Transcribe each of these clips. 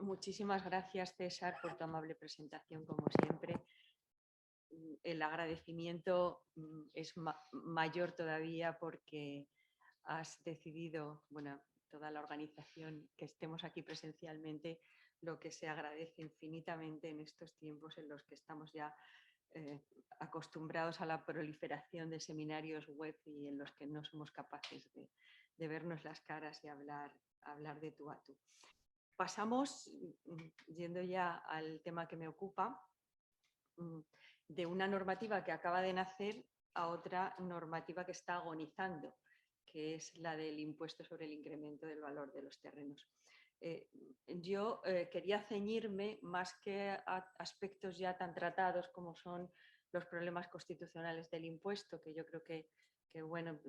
Muchísimas gracias, César, por tu amable presentación, como siempre. El agradecimiento es mayor todavía porque has decidido, bueno, toda la organización, que estemos aquí presencialmente, lo que se agradece infinitamente en estos tiempos en los que estamos ya acostumbrados a la proliferación de seminarios web y en los que no somos capaces de vernos las caras y hablar de tú a tú. Pasamos, yendo ya al tema que me ocupa, de una normativa que acaba de nacer a otra normativa que está agonizando, que es la del impuesto sobre el incremento del valor de los terrenos. Yo quería ceñirme más que a aspectos ya tan tratados como son los problemas constitucionales del impuesto, que yo creo que bueno,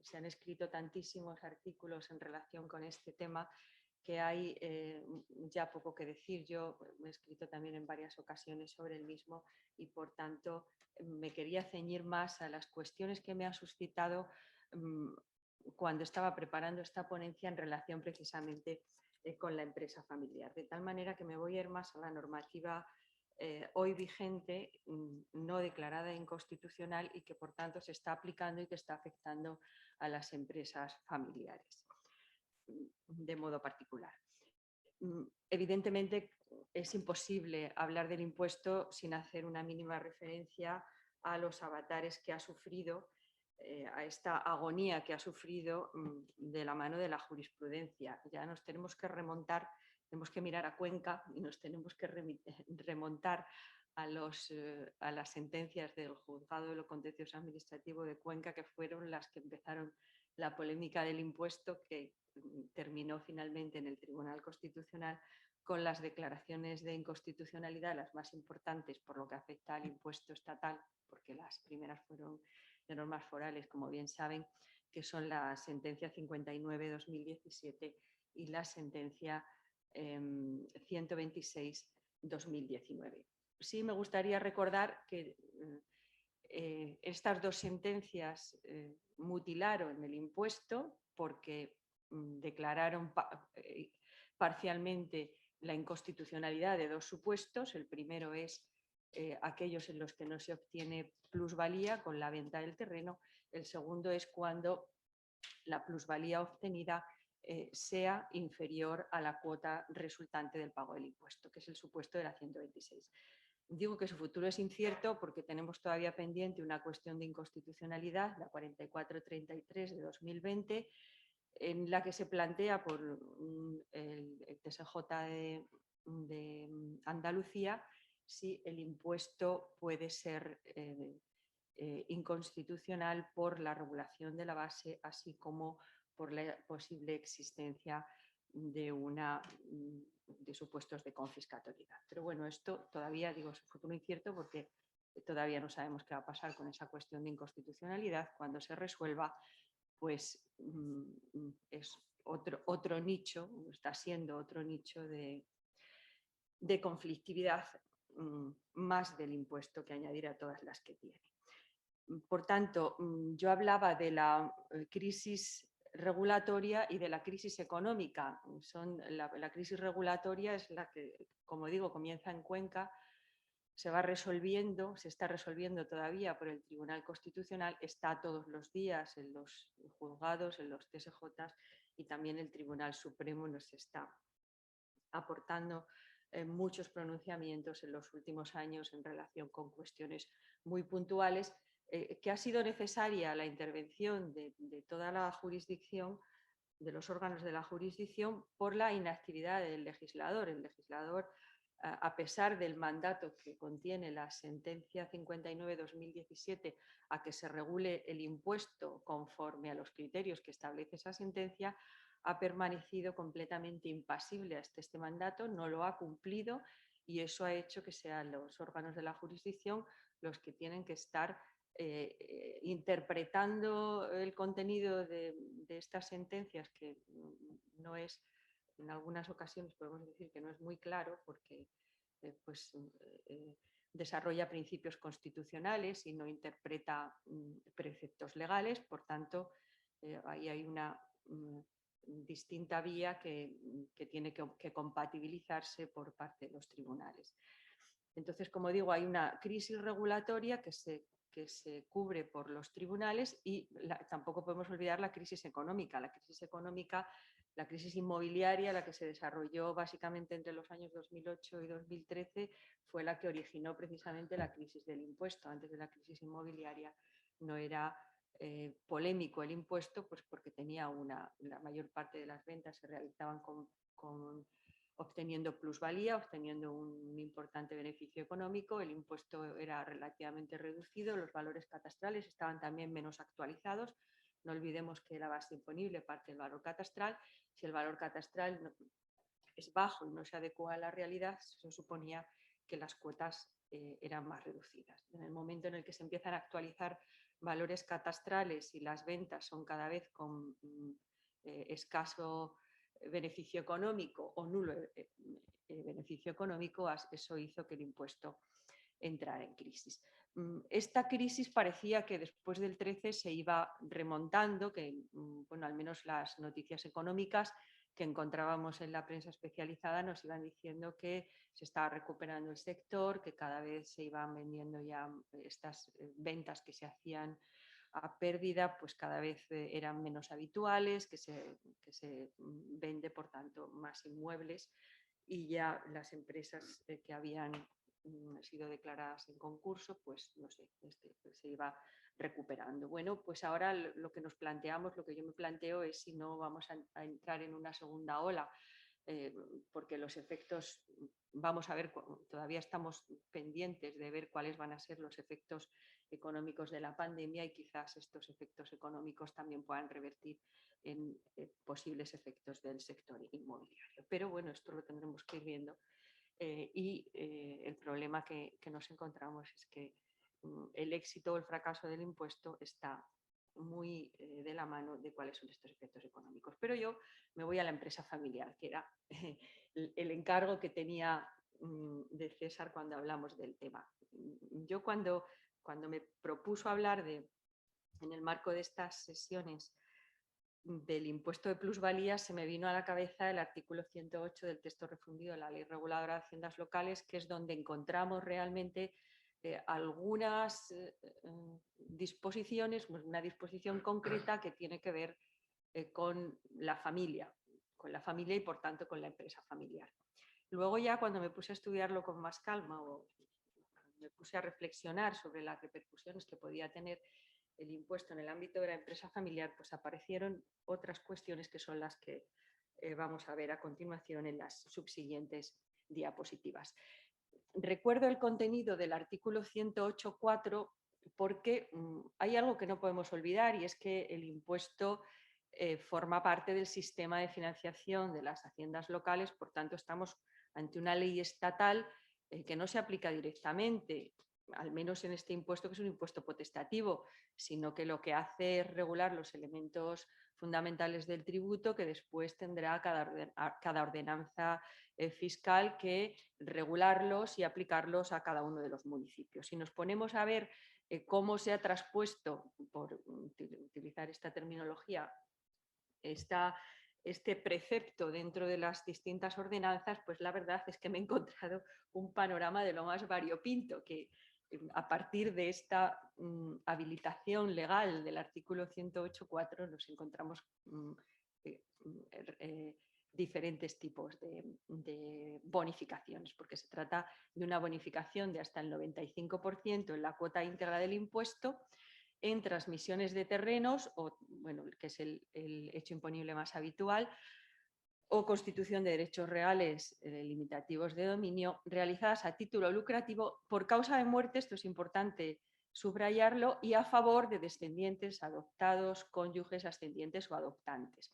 se han escrito tantísimos artículos en relación con este tema que hay ya poco que decir. Yo he escrito también en varias ocasiones sobre el mismo y, por tanto, me quería ceñir más a las cuestiones que me ha suscitado cuando estaba preparando esta ponencia en relación precisamente con la empresa familiar. De tal manera que me voy a ir más a la normativa hoy vigente, no declarada inconstitucional y que, por tanto, se está aplicando y que está afectando a las empresas familiares de modo particular. Evidentemente es imposible hablar del impuesto sin hacer una mínima referencia a los avatares que ha sufrido, a esta agonía que ha sufrido de la mano de la jurisprudencia. Ya nos tenemos que remontar, tenemos que mirar a Cuenca y nos tenemos que remontar a las sentencias del Juzgado de lo Contencioso Administrativo de Cuenca, que fueron las que empezaron la polémica del impuesto, que terminó finalmente en el Tribunal Constitucional con las declaraciones de inconstitucionalidad, las más importantes por lo que afecta al impuesto estatal, porque las primeras fueron de normas forales, como bien saben, que son la sentencia 59-2017 y la sentencia 126-2019. Sí me gustaría recordar que estas dos sentencias mutilaron el impuesto porque declararon parcialmente la inconstitucionalidad de dos supuestos. El primero es aquellos en los que no se obtiene plusvalía con la venta del terreno. El segundo es cuando la plusvalía obtenida sea inferior a la cuota resultante del pago del impuesto, que es el supuesto de la 126. Digo que su futuro es incierto porque tenemos todavía pendiente una cuestión de inconstitucionalidad, la 4433 de 2020, en la que se plantea por el TSJ de Andalucía si el impuesto puede ser inconstitucional por la regulación de la base, así como por la posible existencia de supuestos de confiscatoriedad. Pero bueno, esto todavía, digo, es un futuro incierto porque todavía no sabemos qué va a pasar con esa cuestión de inconstitucionalidad. Cuando se resuelva, pues es otro nicho, está siendo otro nicho de conflictividad más del impuesto que añadir a todas las que tiene. Por tanto, yo hablaba de la crisis regulatoria y de la crisis económica. La crisis regulatoria es la que, como digo, comienza en Cuenca, se está resolviendo todavía por el Tribunal Constitucional, está todos los días en los juzgados, en los TSJ, y también el Tribunal Supremo nos está aportando muchos pronunciamientos en los últimos años en relación con cuestiones muy puntuales, que ha sido necesaria la intervención de toda la jurisdicción, de los órganos de la jurisdicción, por la inactividad del legislador. El legislador, a pesar del mandato que contiene la sentencia 59-2017 a que se regule el impuesto conforme a los criterios que establece esa sentencia, ha permanecido completamente impasible hasta este mandato, no lo ha cumplido, y eso ha hecho que sean los órganos de la jurisdicción los que tienen que estar interpretando el contenido de estas sentencias, que no es, en algunas ocasiones podemos decir que no es muy claro porque desarrolla principios constitucionales y no interpreta preceptos legales. Por tanto, ahí hay una distinta vía que tiene que compatibilizarse por parte de los tribunales. Entonces, como digo, hay una crisis regulatoria que se cubre por los tribunales y tampoco podemos olvidar la crisis económica. La crisis económica, la crisis inmobiliaria, la que se desarrolló básicamente entre los años 2008 y 2013, fue la que originó precisamente la crisis del impuesto. Antes de la crisis inmobiliaria no era polémico el impuesto, pues porque tenía la mayor parte de las ventas se realizaban obteniendo plusvalía, obteniendo un importante beneficio económico, el impuesto era relativamente reducido, los valores catastrales estaban también menos actualizados. No olvidemos que la base imponible parte del valor catastral. Si el valor catastral es bajo y no se adecua a la realidad, eso suponía que las cuotas eran más reducidas. En el momento en el que se empiezan a actualizar valores catastrales y las ventas son cada vez con escaso beneficio económico o nulo beneficio económico, eso hizo que el impuesto entrara en crisis. Esta crisis parecía que después del 13 se iba remontando, que bueno, al menos las noticias económicas que encontrábamos en la prensa especializada nos iban diciendo que se estaba recuperando el sector, que cada vez se iban vendiendo ya estas ventas que se hacían a pérdida, pues cada vez eran menos habituales, que se vende, por tanto, más inmuebles y ya las empresas que habían sido declaradas en concurso, pues no sé, se iba recuperando. Bueno, pues ahora lo que nos planteamos, lo que yo me planteo es si no vamos a entrar en una segunda ola, porque los efectos, vamos a ver, todavía estamos pendientes de ver cuáles van a ser los efectos económicos de la pandemia y quizás estos efectos económicos también puedan revertir en posibles efectos del sector inmobiliario. Pero bueno, esto lo tendremos que ir viendo. El problema que nos encontramos es que el éxito o el fracaso del impuesto está muy de la mano de cuáles son estos efectos económicos. Pero yo me voy a la empresa familiar, que era el encargo que tenía de César cuando hablamos del tema. Yo cuando me propuso hablar en el marco de estas sesiones del impuesto de plusvalía, se me vino a la cabeza el artículo 108 del texto refundido de la Ley Reguladora de Haciendas Locales, que es donde encontramos realmente algunas disposiciones, una disposición concreta que tiene que ver con la familia y por tanto con la empresa familiar. Luego ya cuando me puse a estudiarlo con más calma o me puse a reflexionar sobre las repercusiones que podía tener el impuesto en el ámbito de la empresa familiar, pues aparecieron otras cuestiones que son las que vamos a ver a continuación en las subsiguientes diapositivas. Recuerdo el contenido del artículo 108.4 porque hay algo que no podemos olvidar y es que el impuesto forma parte del sistema de financiación de las haciendas locales, por tanto estamos ante una ley estatal que no se aplica directamente, al menos en este impuesto que es un impuesto potestativo, sino que lo que hace es regular los elementos fundamentales del tributo que después tendrá cada ordenanza fiscal que regularlos y aplicarlos a cada uno de los municipios. Si nos ponemos a ver cómo se ha traspuesto, por utilizar esta terminología, este precepto dentro de las distintas ordenanzas, pues la verdad es que me he encontrado un panorama de lo más variopinto, que a partir de esta habilitación legal del artículo 108.4 nos encontramos diferentes tipos de bonificaciones, porque se trata de una bonificación de hasta el 95% en la cuota íntegra del impuesto en transmisiones de terrenos, o, bueno, que es el hecho imponible más habitual, o constitución de derechos reales limitativos de dominio realizadas a título lucrativo por causa de muerte, esto es importante subrayarlo, y a favor de descendientes, adoptados, cónyuges, ascendientes o adoptantes.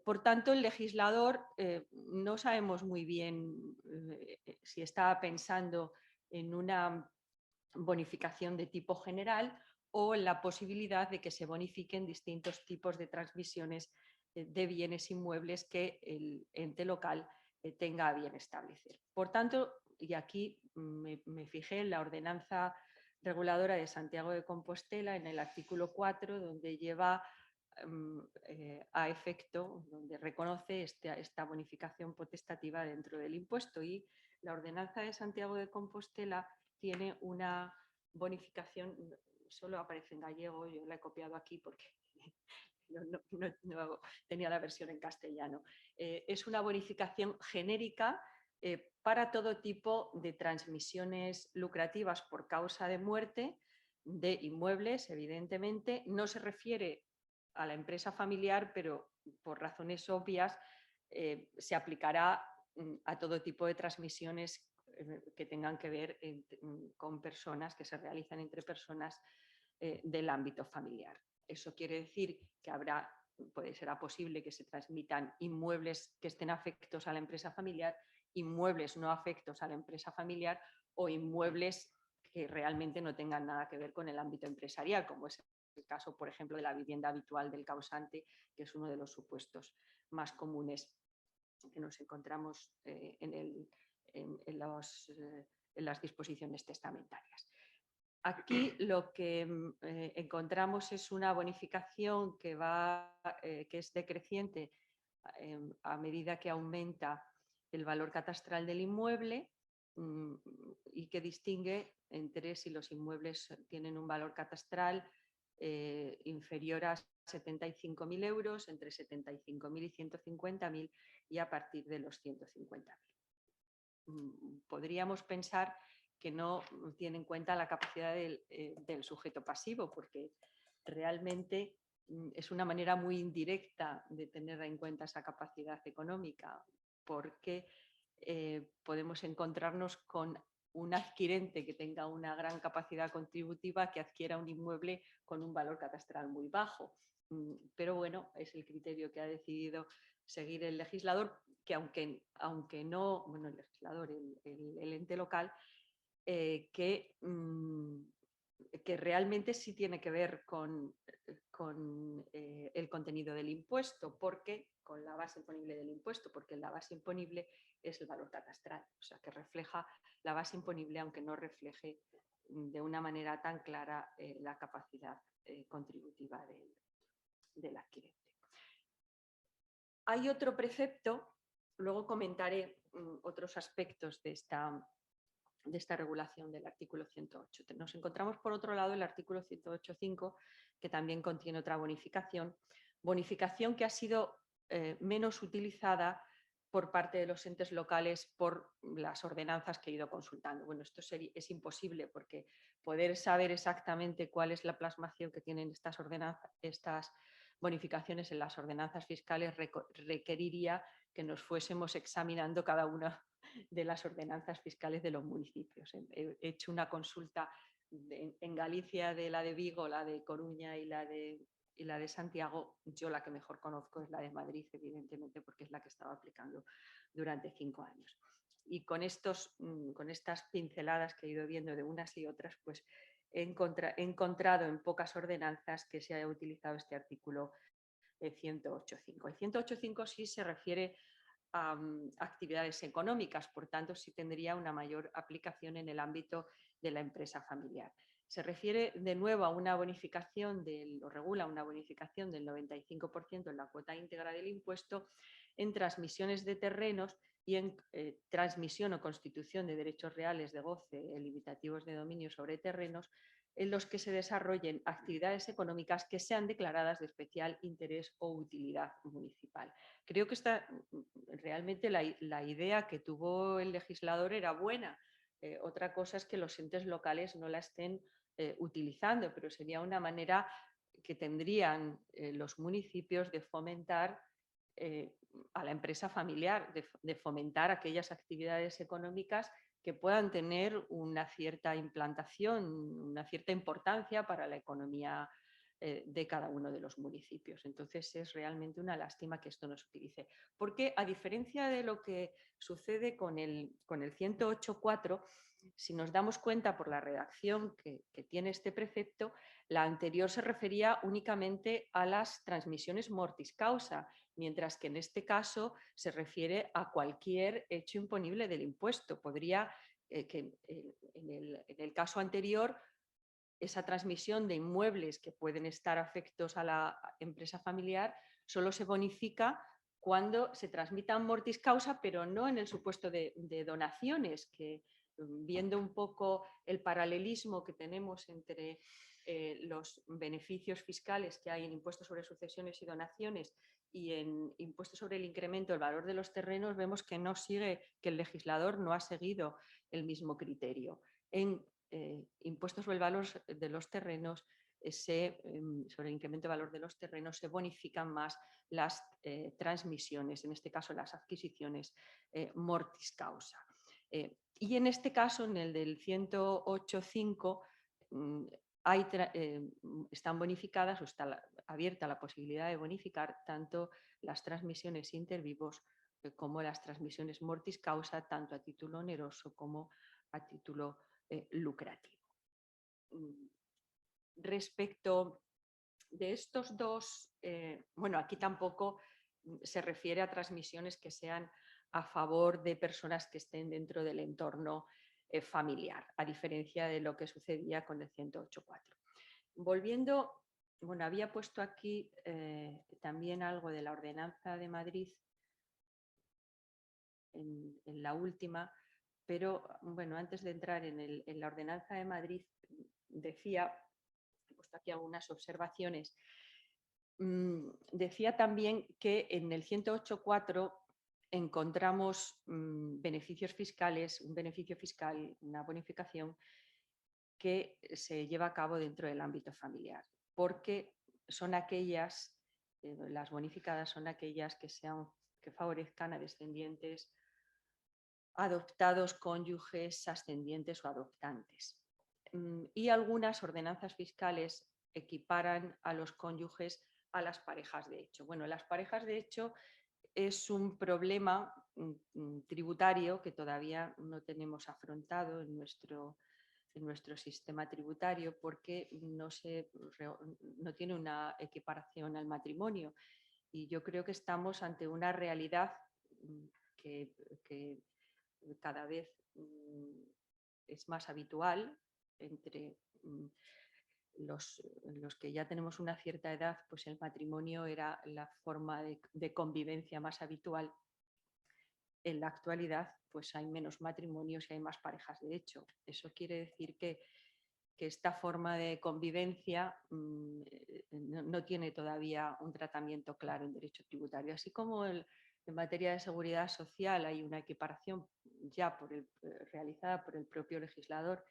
Por tanto, el legislador no sabemos muy bien si estaba pensando en una bonificación de tipo general o en la posibilidad de que se bonifiquen distintos tipos de transmisiones de bienes inmuebles que el ente local tenga a bien establecer. Por tanto, y aquí me fijé en la ordenanza reguladora de Santiago de Compostela, en el artículo 4, donde lleva a efecto, donde reconoce esta bonificación potestativa dentro del impuesto. Y la ordenanza de Santiago de Compostela tiene una bonificación, solo aparece en gallego, yo la he copiado aquí porque no tenía la versión en castellano. Es una bonificación genérica para todo tipo de transmisiones lucrativas por causa de muerte de inmuebles, evidentemente. No se refiere a la empresa familiar, pero por razones obvias se aplicará a todo tipo de transmisiones que tengan que ver con personas, que se realizan entre personas del ámbito familiar. Eso quiere decir que será posible que se transmitan inmuebles que estén afectos a la empresa familiar, inmuebles no afectos a la empresa familiar o inmuebles que realmente no tengan nada que ver con el ámbito empresarial, como es el caso, por ejemplo, de la vivienda habitual del causante, que es uno de los supuestos más comunes que nos encontramos en las disposiciones testamentarias. Aquí lo que encontramos es una bonificación que es decreciente a medida que aumenta el valor catastral del inmueble y que distingue entre si los inmuebles tienen un valor catastral inferior a 75.000 euros, entre 75.000 y 150.000 y a partir de los 150.000. Podríamos pensar que no tiene en cuenta la capacidad del sujeto pasivo, porque realmente es una manera muy indirecta de tener en cuenta esa capacidad económica, porque podemos encontrarnos con un adquirente que tenga una gran capacidad contributiva que adquiera un inmueble con un valor catastral muy bajo. Pero bueno, es el criterio que ha decidido seguir el legislador, que aunque no, bueno, el legislador, el ente local, que realmente sí tiene que ver con el contenido del impuesto, porque con la base imponible del impuesto, porque la base imponible es el valor catastral, o sea que refleja la base imponible, aunque no refleje de una manera tan clara la capacidad contributiva del adquirente. Hay otro precepto, luego comentaré otros aspectos de esta regulación del artículo 108. Nos encontramos, por otro lado, el artículo 108.5, que también contiene otra bonificación que ha sido menos utilizada por parte de los entes locales por las ordenanzas que he ido consultando. Bueno, esto es imposible porque poder saber exactamente cuál es la plasmación que tienen estas bonificaciones en las ordenanzas fiscales requeriría que nos fuésemos examinando cada una de las ordenanzas fiscales de los municipios. He hecho una consulta en Galicia de la de Vigo, la de Coruña y la de Santiago. Yo la que mejor conozco es la de Madrid, evidentemente, porque es la que estaba aplicando durante 5 años. Y con estas pinceladas que he ido viendo de unas y otras, pues he encontrado en pocas ordenanzas que se haya utilizado este artículo 108.5. El 108.5 sí se refiere a actividades económicas, por tanto sí tendría una mayor aplicación en el ámbito de la empresa familiar. Se refiere de nuevo a una bonificación, regula una bonificación del 95% en la cuota íntegra del impuesto en transmisiones de terrenos y en transmisión o constitución de derechos reales de goce limitativos de dominio sobre terrenos en los que se desarrollen actividades económicas que sean declaradas de especial interés o utilidad municipal. Creo que realmente la idea que tuvo el legislador era buena. Otra cosa es que los entes locales no la estén utilizando, pero sería una manera que tendrían los municipios de fomentar a la empresa familiar, de fomentar aquellas actividades económicas que puedan tener una cierta implantación, una cierta importancia para la economía de cada uno de los municipios. Entonces es realmente una lástima que esto no se utilice, porque a diferencia de lo que sucede con el 108.4, si nos damos cuenta por la redacción que tiene este precepto, la anterior se refería únicamente a las transmisiones mortis causa, mientras que en este caso se refiere a cualquier hecho imponible del impuesto. Podría que en el caso anterior esa transmisión de inmuebles que pueden estar afectos a la empresa familiar solo se bonifica cuando se transmitan mortis causa, pero no en el supuesto de donaciones, que viendo un poco el paralelismo que tenemos entre los beneficios fiscales que hay en impuestos sobre sucesiones y donaciones y en impuestos sobre el incremento del valor de los terrenos, vemos que no sigue, que el legislador no ha seguido el mismo criterio. En impuestos sobre el valor de los terrenos, sobre el incremento del valor de los terrenos, se bonifican más las transmisiones, en este caso las adquisiciones mortis causa. Y en este caso, en el del 108.5, están bonificadas o está abierta la posibilidad de bonificar tanto las transmisiones inter vivos como las transmisiones mortis causa, tanto a título oneroso como a título lucrativo. Respecto de estos dos, bueno, aquí tampoco se refiere a transmisiones que sean a favor de personas que estén dentro del entorno familiar, a diferencia de lo que sucedía con el 108.4. Volviendo, bueno, había puesto aquí también algo de la Ordenanza de Madrid en la última, pero bueno, antes de entrar en la Ordenanza de Madrid, decía, he puesto aquí algunas observaciones, decía también que en el 108.4 encontramos beneficios fiscales, un beneficio fiscal, una bonificación que se lleva a cabo dentro del ámbito familiar, porque son aquellas, las bonificadas son aquellas que favorezcan a descendientes adoptados, cónyuges, ascendientes o adoptantes. Y algunas ordenanzas fiscales equiparan a los cónyuges a las parejas de hecho. Bueno, las parejas de hecho es un problema tributario que todavía no tenemos afrontado en nuestro sistema tributario porque no tiene una equiparación al matrimonio. Y yo creo que estamos ante una realidad que cada vez es más habitual entre los que ya tenemos una cierta edad, pues el matrimonio era la forma de convivencia más habitual. En la actualidad, pues hay menos matrimonios y hay más parejas de hecho. Eso quiere decir que esta forma de convivencia no tiene todavía un tratamiento claro en derecho tributario, así como en materia de seguridad social hay una equiparación ya realizada por el propio legislador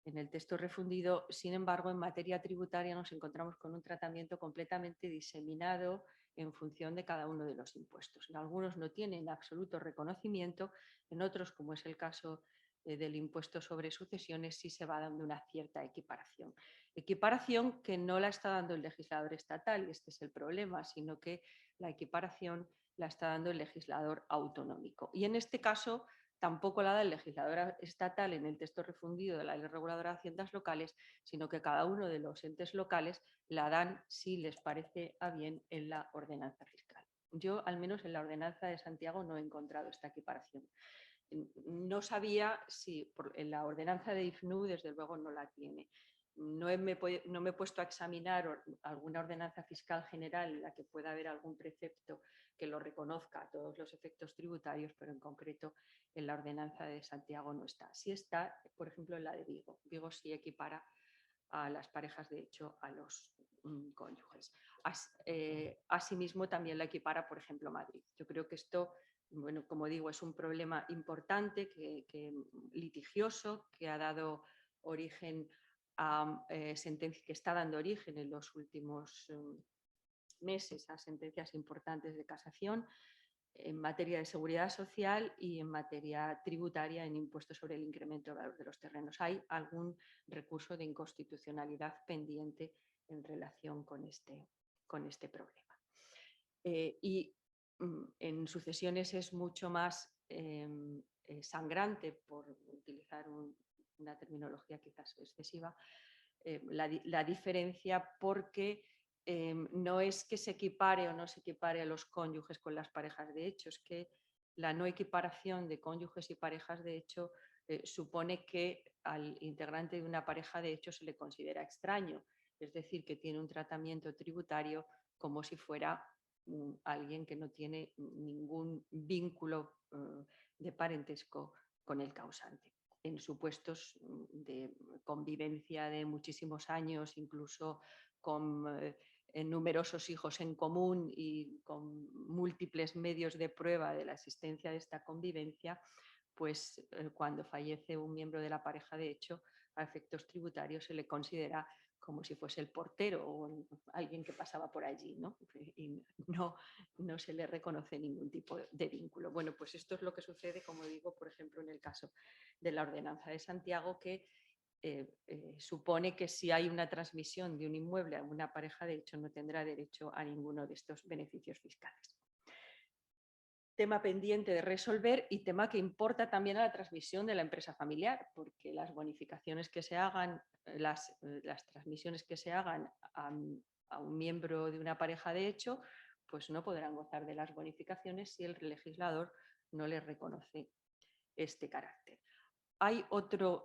en el texto refundido. Sin embargo, en materia tributaria nos encontramos con un tratamiento completamente diseminado en función de cada uno de los impuestos. En algunos no tienen absoluto reconocimiento, en otros, como es el caso del impuesto sobre sucesiones, sí se va dando una cierta equiparación. Equiparación que no la está dando el legislador estatal, y este es el problema, sino que la equiparación la está dando el legislador autonómico. Y en este caso tampoco la da el legislador estatal en el texto refundido de la Ley Reguladora de Haciendas Locales, sino que cada uno de los entes locales la dan si les parece a bien en la ordenanza fiscal. Yo, al menos en la ordenanza de Santiago, no he encontrado esta equiparación. No sabía si en la ordenanza de IFNU, desde luego, no la tiene. No me he puesto a examinar alguna ordenanza fiscal general en la que pueda haber algún precepto que lo reconozca a todos los efectos tributarios, pero en concreto en la ordenanza de Santiago no está. Sí está, por ejemplo, en la de Vigo. Vigo sí equipara a las parejas de hecho a los cónyuges. Asimismo, también la equipara, por ejemplo, Madrid. Yo creo que esto, bueno, como digo, es un problema importante, litigioso, que ha dado origen a sentencias, que está dando origen en los últimos meses a sentencias importantes de casación en materia de seguridad social y en materia tributaria en impuestos sobre el incremento del valor de los terrenos. Hay algún recurso de inconstitucionalidad pendiente en relación con este problema. Y en sucesiones es mucho más sangrante, por utilizar una terminología quizás excesiva, la diferencia, porque no es que se equipare o no se equipare a los cónyuges con las parejas de hecho, es que la no equiparación de cónyuges y parejas de hecho supone que al integrante de una pareja de hecho se le considera extraño, es decir, que tiene un tratamiento tributario como si fuera alguien que no tiene ningún vínculo de parentesco con el causante. En supuestos de convivencia de muchísimos años, incluso con numerosos hijos en común y con múltiples medios de prueba de la existencia de esta convivencia, pues cuando fallece un miembro de la pareja de hecho, a efectos tributarios se le considera como si fuese el portero o alguien que pasaba por allí, ¿no? Y no se le reconoce ningún tipo de vínculo. Bueno, pues esto es lo que sucede, como digo, por ejemplo, en el caso de la Ordenanza de Santiago, que supone que si hay una transmisión de un inmueble a una pareja de hecho no tendrá derecho a ninguno de estos beneficios fiscales. Tema pendiente de resolver y tema que importa también a la transmisión de la empresa familiar, porque las bonificaciones que se hagan, las transmisiones que se hagan a un miembro de una pareja de hecho, pues no podrán gozar de las bonificaciones si el legislador no les reconoce este carácter. Hay otra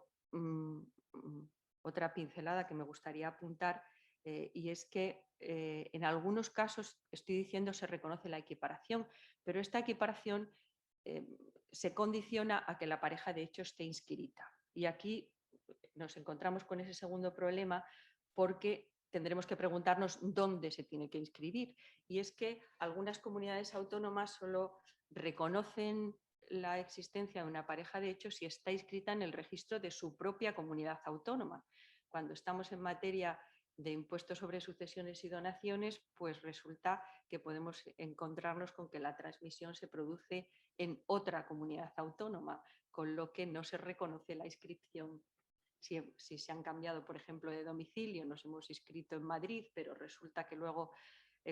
pincelada que me gustaría apuntar y es que en algunos casos, estoy diciendo, se reconoce la equiparación, pero esta equiparación se condiciona a que la pareja de hecho esté inscrita. Y aquí nos encontramos con ese segundo problema porque tendremos que preguntarnos dónde se tiene que inscribir. Y es que algunas comunidades autónomas solo reconocen la existencia de una pareja de hecho si está inscrita en el registro de su propia comunidad autónoma. Cuando estamos en materia de impuestos sobre sucesiones y donaciones, pues resulta que podemos encontrarnos con que la transmisión se produce en otra comunidad autónoma, con lo que no se reconoce la inscripción. Si se han cambiado, por ejemplo, de domicilio, nos hemos inscrito en Madrid, pero resulta que luego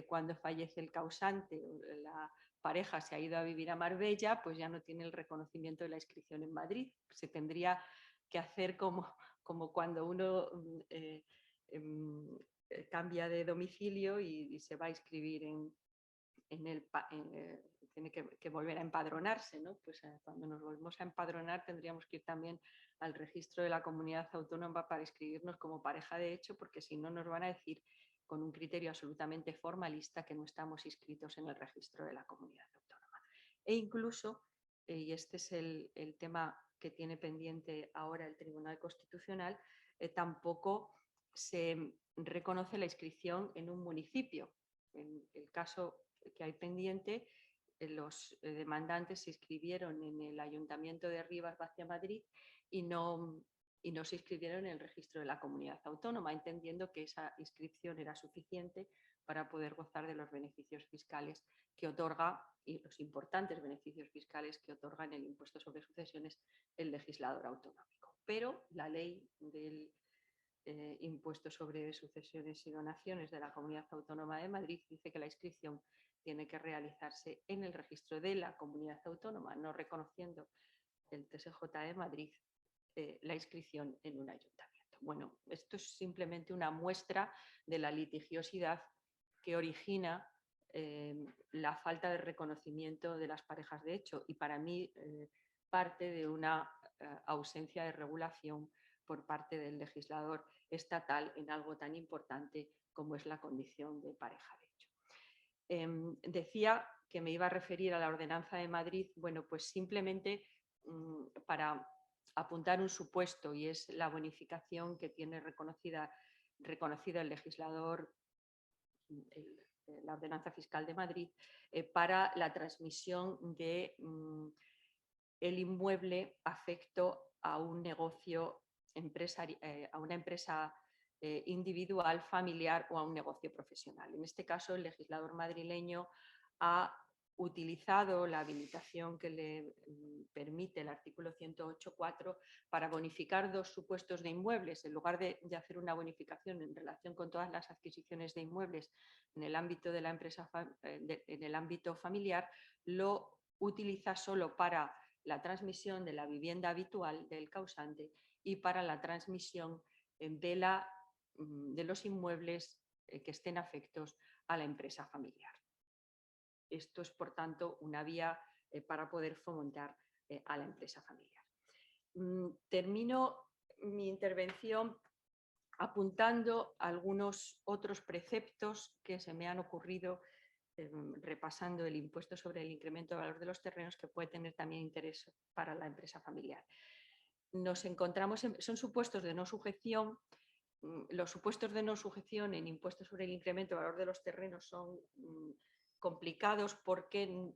cuando fallece el causante, la pareja se ha ido a vivir a Marbella, pues ya no tiene el reconocimiento de la inscripción en Madrid. Se tendría que hacer como cuando uno cambia de domicilio y se va a inscribir tiene que volver a empadronarse, ¿no? Pues cuando nos volvemos a empadronar tendríamos que ir también al registro de la comunidad autónoma para inscribirnos como pareja de hecho, porque si no nos van a decir con un criterio absolutamente formalista que no estamos inscritos en el registro de la comunidad autónoma. E incluso, y este es el tema que tiene pendiente ahora el Tribunal Constitucional, tampoco se reconoce la inscripción en un municipio. En el caso que hay pendiente, los demandantes se inscribieron en el Ayuntamiento de Rivas Vacia Madrid y no se inscribieron en el registro de la comunidad autónoma, entendiendo que esa inscripción era suficiente para poder gozar de los beneficios fiscales que otorga y los importantes beneficios fiscales que otorga en el impuesto sobre sucesiones el legislador autonómico. Pero la ley del impuesto sobre sucesiones y donaciones de la Comunidad Autónoma de Madrid dice que la inscripción tiene que realizarse en el registro de la comunidad autónoma, no reconociendo el TSJ de Madrid la inscripción en un ayuntamiento. Bueno, esto es simplemente una muestra de la litigiosidad que origina la falta de reconocimiento de las parejas de hecho y para mí parte de una ausencia de regulación por parte del legislador estatal en algo tan importante como es la condición de pareja de hecho. Decía que me iba a referir a la Ordenanza de Madrid, bueno, pues simplemente para apuntar un supuesto y es la bonificación que tiene reconocida el legislador, la Ordenanza Fiscal de Madrid, para la transmisión de el inmueble afecto a un negocio a una empresa individual, familiar o a un negocio profesional. En este caso, el legislador madrileño ha utilizado la habilitación que le permite el artículo 108.4 para bonificar dos supuestos de inmuebles. En lugar de hacer una bonificación en relación con todas las adquisiciones de inmuebles en el ámbito de la empresa, en el ámbito familiar, lo utiliza solo para la transmisión de la vivienda habitual del causante y para la transmisión de los inmuebles que estén afectos a la empresa familiar. Esto es, por tanto, una vía para poder fomentar a la empresa familiar. Termino mi intervención apuntando algunos otros preceptos que se me han ocurrido repasando el impuesto sobre el incremento de valor de los terrenos, que puede tener también interés para la empresa familiar. Nos encontramos son supuestos de no sujeción. Los supuestos de no sujeción en impuestos sobre el incremento de valor de los terrenos son complicados porque,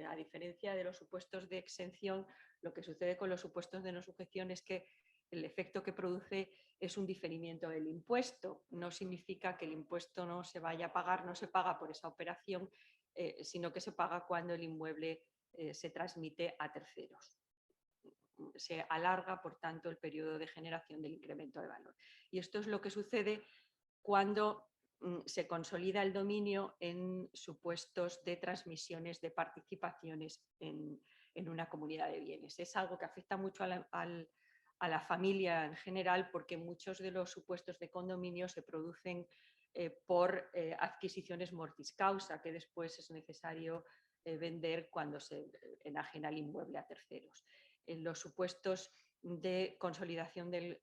a diferencia de los supuestos de exención, lo que sucede con los supuestos de no sujeción es que el efecto que produce es un diferimiento del impuesto. No significa que el impuesto no se vaya a pagar, no se paga por esa operación, sino que se paga cuando el inmueble se transmite a terceros. Se alarga, por tanto, el periodo de generación del incremento de valor. Y esto es lo que sucede cuando se consolida el dominio en supuestos de transmisiones de participaciones en una comunidad de bienes. Es algo que afecta mucho a la familia en general, porque muchos de los supuestos de condominio se producen por adquisiciones mortis causa, que después es necesario vender cuando se enajena el inmueble a terceros. En los supuestos de consolidación del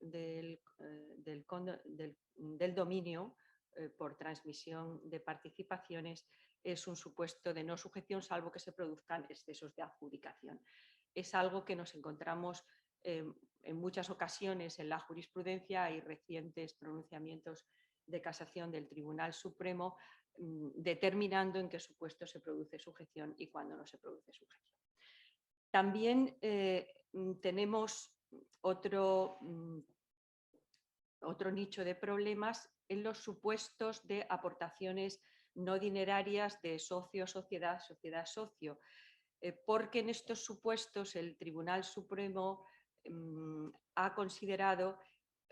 dominio por transmisión de participaciones es un supuesto de no sujeción, salvo que se produzcan excesos de adjudicación. Es algo que nos encontramos en muchas ocasiones en la jurisprudencia. Hay recientes pronunciamientos de casación del Tribunal Supremo determinando en qué supuesto se produce sujeción y cuándo no se produce sujeción. También tenemos otro nicho de problemas en los supuestos de aportaciones no dinerarias de socio, sociedad, sociedad, socio, porque en estos supuestos el Tribunal Supremo ha considerado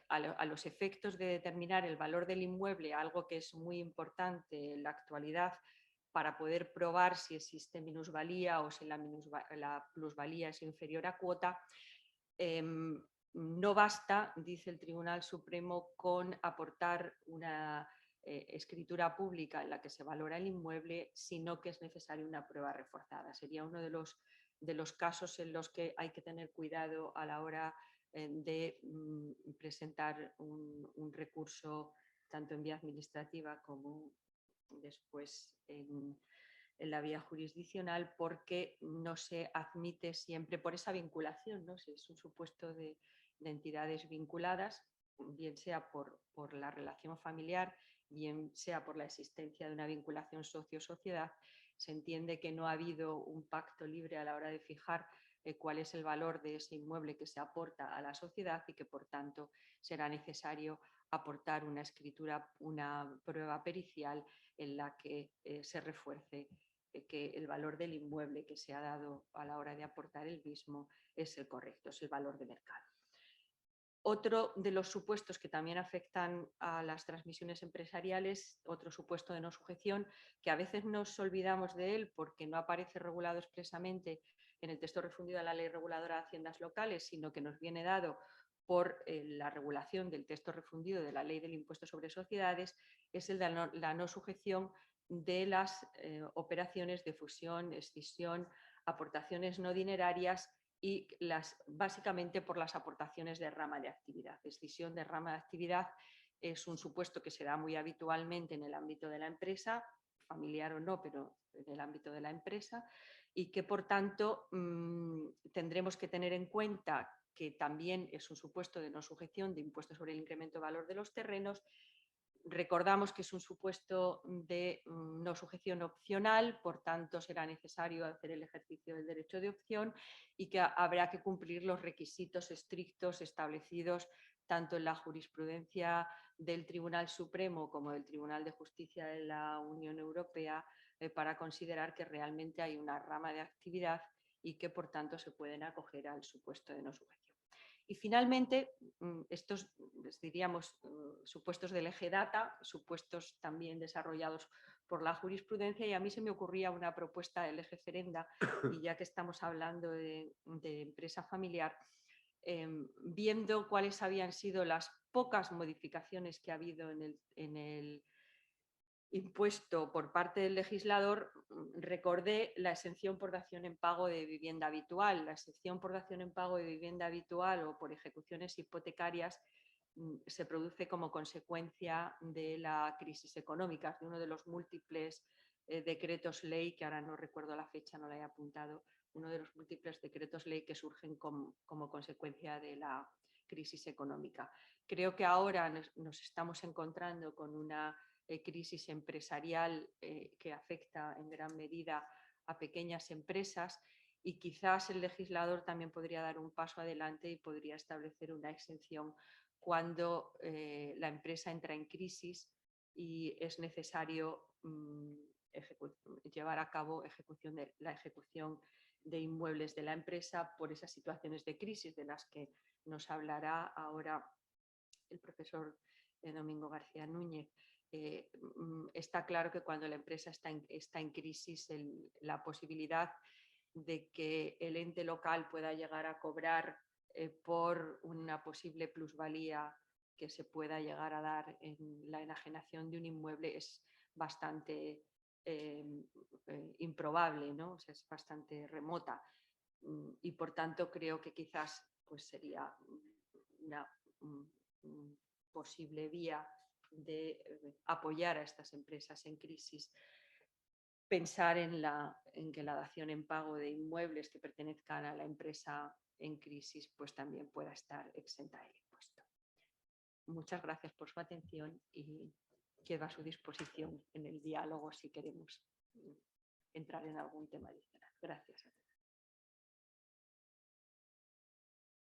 a los efectos de determinar el valor del inmueble, algo que es muy importante en la actualidad para poder probar si existe minusvalía o si la plusvalía es inferior a cuota. No basta, dice el Tribunal Supremo, con aportar una escritura pública en la que se valora el inmueble, sino que es necesaria una prueba reforzada. Sería uno de los casos en los que hay que tener cuidado a la hora de presentar un recurso tanto en vía administrativa como después en la vía jurisdiccional, porque no se admite siempre por esa vinculación, ¿no? Si es un supuesto de entidades vinculadas, bien sea por la relación familiar, bien sea por la existencia de una vinculación socio-sociedad, se entiende que no ha habido un pacto libre a la hora de fijar cuál es el valor de ese inmueble que se aporta a la sociedad y que, por tanto, será necesario aportar una escritura, una prueba pericial en la que se refuerce que el valor del inmueble que se ha dado a la hora de aportar el mismo es el correcto, es el valor de mercado. Otro de los supuestos que también afectan a las transmisiones empresariales, otro supuesto de no sujeción, que a veces nos olvidamos de él porque no aparece regulado expresamente en el texto refundido de la Ley Reguladora de Haciendas Locales, sino que nos viene dado por la regulación del texto refundido de la Ley del Impuesto sobre Sociedades, es el de la no sujeción de las operaciones de fusión, escisión, aportaciones no dinerarias y básicamente por las aportaciones de rama de actividad. Escisión de rama de actividad es un supuesto que se da muy habitualmente en el ámbito de la empresa, familiar o no, pero en el ámbito de la empresa, y que por tanto tendremos que tener en cuenta que también es un supuesto de no sujeción de impuestos sobre el incremento de valor de los terrenos. Recordamos que es un supuesto de no sujeción opcional, por tanto será necesario hacer el ejercicio del derecho de opción y que habrá que cumplir los requisitos estrictos establecidos tanto en la jurisprudencia del Tribunal Supremo como del Tribunal de Justicia de la Unión Europea para considerar que realmente hay una rama de actividad y que por tanto se pueden acoger al supuesto de no sujeción. Y finalmente, estos, diríamos, supuestos del eje data, supuestos también desarrollados por la jurisprudencia, y a mí se me ocurría una propuesta del eje ferenda, y ya que estamos hablando de empresa familiar, viendo cuáles habían sido las pocas modificaciones que ha habido en impuesto por parte del legislador, recordé la exención por dación en pago de vivienda habitual. La exención por dación en pago de vivienda habitual o por ejecuciones hipotecarias se produce como consecuencia de la crisis económica, de uno de los múltiples decretos ley, que ahora no recuerdo la fecha, no la he apuntado, uno de los múltiples decretos ley que surgen como consecuencia de la crisis económica. Creo que ahora nos estamos encontrando con una crisis empresarial que afecta en gran medida a pequeñas empresas y quizás el legislador también podría dar un paso adelante y podría establecer una exención cuando la empresa entra en crisis y es necesario llevar a cabo la ejecución de inmuebles de la empresa por esas situaciones de crisis de las que nos hablará ahora el profesor Domingo García Núñez. Está claro que cuando la empresa está en crisis, la posibilidad de que el ente local pueda llegar a cobrar por una posible plusvalía que se pueda llegar a dar en la enajenación de un inmueble es bastante improbable, ¿no? O sea, es bastante remota y por tanto creo que quizás pues, sería una posible vía de apoyar a estas empresas en crisis, pensar en que la dación en pago de inmuebles que pertenezcan a la empresa en crisis pues también pueda estar exenta del impuesto. Muchas gracias por su atención y quedo a su disposición en el diálogo si queremos entrar en algún tema adicional. Gracias.